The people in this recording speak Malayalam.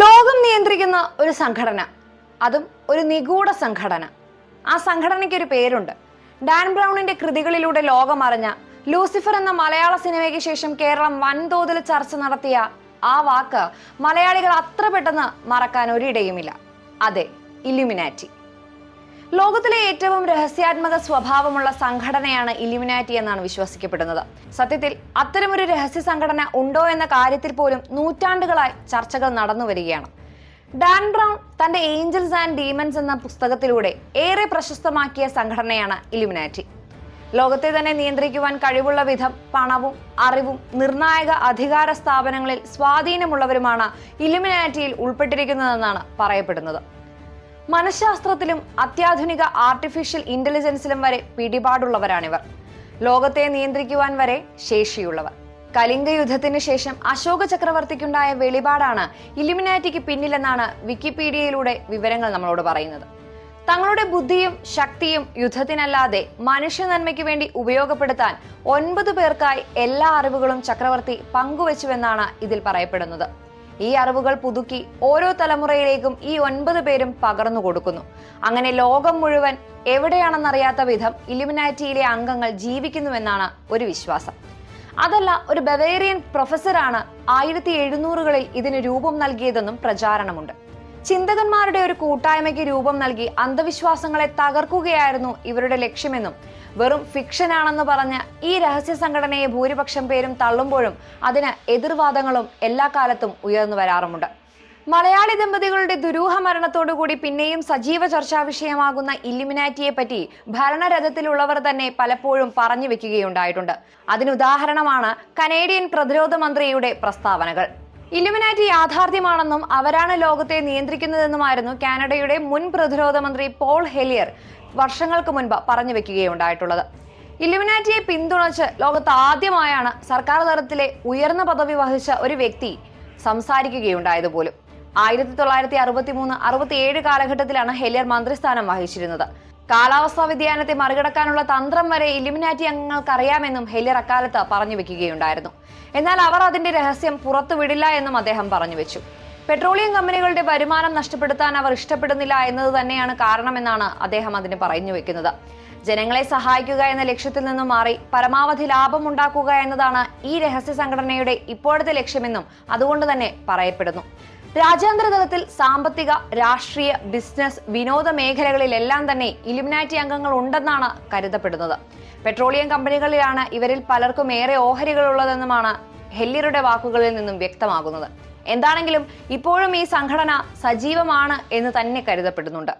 ലോകം നിയന്ത്രിക്കുന്ന ഒരു സംഘടന, അതും ഒരു നിഗൂഢ സംഘടന. ആ സംഘടനയ്ക്ക് ഒരു പേരുണ്ട്. ഡാൻ ബ്രൗണിന്റെ കൃതികളിലൂടെ ലോകം അറിഞ്ഞ ലൂസിഫർ എന്ന മലയാള സിനിമയ്ക്ക് ശേഷം കേരളം വൻതോതിൽ ചർച്ച നടത്തിയ ആ വാക്ക് മലയാളികൾ അത്ര പെട്ടെന്ന് മറക്കാൻ ഒരിടയുമില്ല. അതെ, ഇല്ലുമിനാറ്റി. ലോകത്തിലെ ഏറ്റവും രഹസ്യാത്മക സ്വഭാവമുള്ള സംഘടനയാണ് ഇല്ലുമിനാറ്റി എന്നാണ് വിശ്വസിക്കപ്പെടുന്നത്. സത്യത്തിൽ അത്തരമൊരു രഹസ്യ സംഘടന ഉണ്ടോ എന്ന കാര്യത്തിൽ പോലും നൂറ്റാണ്ടുകളായി ചർച്ചകൾ നടന്നു വരികയാണ്. ഡാൻ ബ്രൗൺ തന്റെ ഏഞ്ചൽസ് ആൻഡ് ഡീമൻസ് എന്ന പുസ്തകത്തിലൂടെ ഏറെ പ്രശസ്തമാക്കിയ സംഘടനയാണ് ഇല്ലുമിനാറ്റി. ലോകത്തെ തന്നെ നിയന്ത്രിക്കുവാൻ കഴിവുള്ള വിധം പണവും അറിവും നിർണായക അധികാര സ്ഥാപനങ്ങളിൽ സ്വാധീനമുള്ളവരുമാണ് ഇല്ലുമിനാറ്റിയിൽ ഉൾപ്പെട്ടിരിക്കുന്നതെന്നാണ് പറയപ്പെടുന്നത്. മനഃശാസ്ത്രത്തിലും അത്യാധുനിക ആർട്ടിഫിഷ്യൽ ഇന്റലിജൻസിലും വരെ പിടിപാടുള്ളവരാണിവർ. ലോകത്തെ നിയന്ത്രിക്കുവാൻ വരെ ശേഷിയുള്ളവർ. കലിംഗ യുദ്ധത്തിന് ശേഷം അശോക ചക്രവർത്തിക്കുണ്ടായ വെളിപാടാണ് ഇല്ലുമിനാറ്റിക്ക് പിന്നിലെന്നാണ് വിക്കിപീഡിയയിലൂടെ വിവരങ്ങൾ നമ്മളോട് പറയുന്നത്. തങ്ങളുടെ ബുദ്ധിയും ശക്തിയും യുദ്ധത്തിനല്ലാതെ മനുഷ്യ നന്മയ്ക്ക് വേണ്ടി ഉപയോഗപ്പെടുത്താൻ 9 പേർക്കായി എല്ലാ അറിവുകളും ചക്രവർത്തി പങ്കുവച്ചുവെന്നാണ് ഇതിൽ പറയപ്പെടുന്നത്. ഈ അറിവുകൾ പുതുക്കി ഓരോ തലമുറയിലേക്കും ഈ 9 പേരും പകർന്നു കൊടുക്കുന്നു. അങ്ങനെ ലോകം മുഴുവൻ എവിടെയാണെന്നറിയാത്ത വിധം ഇല്ലുമിനാറ്റിയിലെ അംഗങ്ങൾ ജീവിക്കുന്നുവെന്നാണ് ഒരു വിശ്വാസം. അതല്ല, ഒരു ബവേറിയൻ പ്രൊഫസറാണ് 1700കളിൽ ഇതിന് രൂപം നൽകിയതെന്നും പ്രചാരണമുണ്ട്. ചിന്തകന്മാരുടെ ഒരു കൂട്ടായ്മയ്ക്ക് രൂപം നൽകി അന്ധവിശ്വാസങ്ങളെ തകർക്കുകയായിരുന്നു ഇവരുടെ ലക്ഷ്യമെന്നും വെറും ഫിക്ഷനാണെന്ന് പറഞ്ഞ ഈ രഹസ്യ സംഘടനയെ ഭൂരിപക്ഷം പേരും തള്ളുമ്പോഴും അതിന് എതിർവാദങ്ങളും എല്ലാ കാലത്തും ഉയർന്നു വരാറുമുണ്ട്. മലയാളി ദമ്പതികളുടെ ദുരൂഹ മരണത്തോടുകൂടി പിന്നെയും സജീവ ചർച്ചാ വിഷയമാകുന്ന ഇല്ലുമിനാറ്റിയെ പറ്റി ഭരണരഥത്തിലുള്ളവർ തന്നെ പലപ്പോഴും പറഞ്ഞു വെക്കുകയുണ്ടായിട്ടുണ്ട്. അതിനുദാഹരണമാണ് കനേഡിയൻ പ്രതിരോധ മന്ത്രിയുടെ പ്രസ്താവനകൾ. ഇല്ലുമിനാറ്റി യാഥാർത്ഥ്യമാണെന്നും അവരാണ് ലോകത്തെ നിയന്ത്രിക്കുന്നതെന്നുമായിരുന്നു കാനഡയുടെ മുൻ പ്രതിരോധ മന്ത്രി പോൾ ഹെലിയർ വർഷങ്ങൾക്ക് മുൻപ് പറഞ്ഞു വെക്കുകയുണ്ടായിട്ടുള്ളത്. ഇല്ലുമിനാറ്റിയെ പിന്തുണച്ച് ലോകത്ത് ആദ്യമായാണ് സർക്കാർ തലത്തിലെ ഉയർന്ന പദവി വഹിച്ച ഒരു വ്യക്തി സംസാരിക്കുകയുണ്ടായത് പോലും. 1963-67 കാലഘട്ടത്തിലാണ് ഹെലിയർ മന്ത്രിസ്ഥാനം വഹിച്ചിരുന്നത്. കാലാവസ്ഥാ വ്യതിയാനത്തെ മറികടക്കാനുള്ള തന്ത്രം വരെ ഇല്ലുമിനാറ്റി അംഗങ്ങൾക്കറിയാമെന്നും ഹെലിയർ അക്കാലത്ത് പറഞ്ഞു വെക്കുകയുണ്ടായിരുന്നു. എന്നാൽ അവർ അതിന്റെ രഹസ്യം പുറത്തുവിടില്ല എന്നും അദ്ദേഹം പറഞ്ഞു വെച്ചു. പെട്രോളിയം കമ്പനികളുടെ വരുമാനം നഷ്ടപ്പെടുത്താൻ അവർ ഇഷ്ടപ്പെടുന്നില്ല എന്നത് തന്നെയാണ് കാരണമെന്നാണ് അദ്ദേഹം അതിന് പറഞ്ഞു വെക്കുന്നത്. ജനങ്ങളെ സഹായിക്കുക എന്ന ലക്ഷ്യത്തിൽ നിന്നും മാറി പരമാവധി ലാഭം ഉണ്ടാക്കുക എന്നതാണ് ഈ രഹസ്യ സംഘടനയുടെ ഇപ്പോഴത്തെ ലക്ഷ്യമെന്നും അതുകൊണ്ട് തന്നെ പറയപ്പെടുന്നു. രാജ്യാന്തര തലത്തിൽ സാമ്പത്തിക, രാഷ്ട്രീയ, ബിസിനസ്, വിനോദ മേഖലകളിലെല്ലാം തന്നെ ഇല്ലുമിനാറ്റി അംഗങ്ങൾ ഉണ്ടെന്നാണ് കരുതപ്പെടുന്നത്. പെട്രോളിയം കമ്പനികളിലാണ് ഇവരിൽ പലർക്കും ഏറെ ഓഹരികൾ ഉള്ളതെന്നുമാണ് ഹെല്ലിയറുടെ വാക്കുകളിൽ നിന്നും വ്യക്തമാകുന്നത്. എന്താണെങ്കിലും ഇപ്പോഴും ഈ സംഘടന സജീവമാണ് എന്ന് തന്നെ കരുതപ്പെടുന്നുണ്ട്.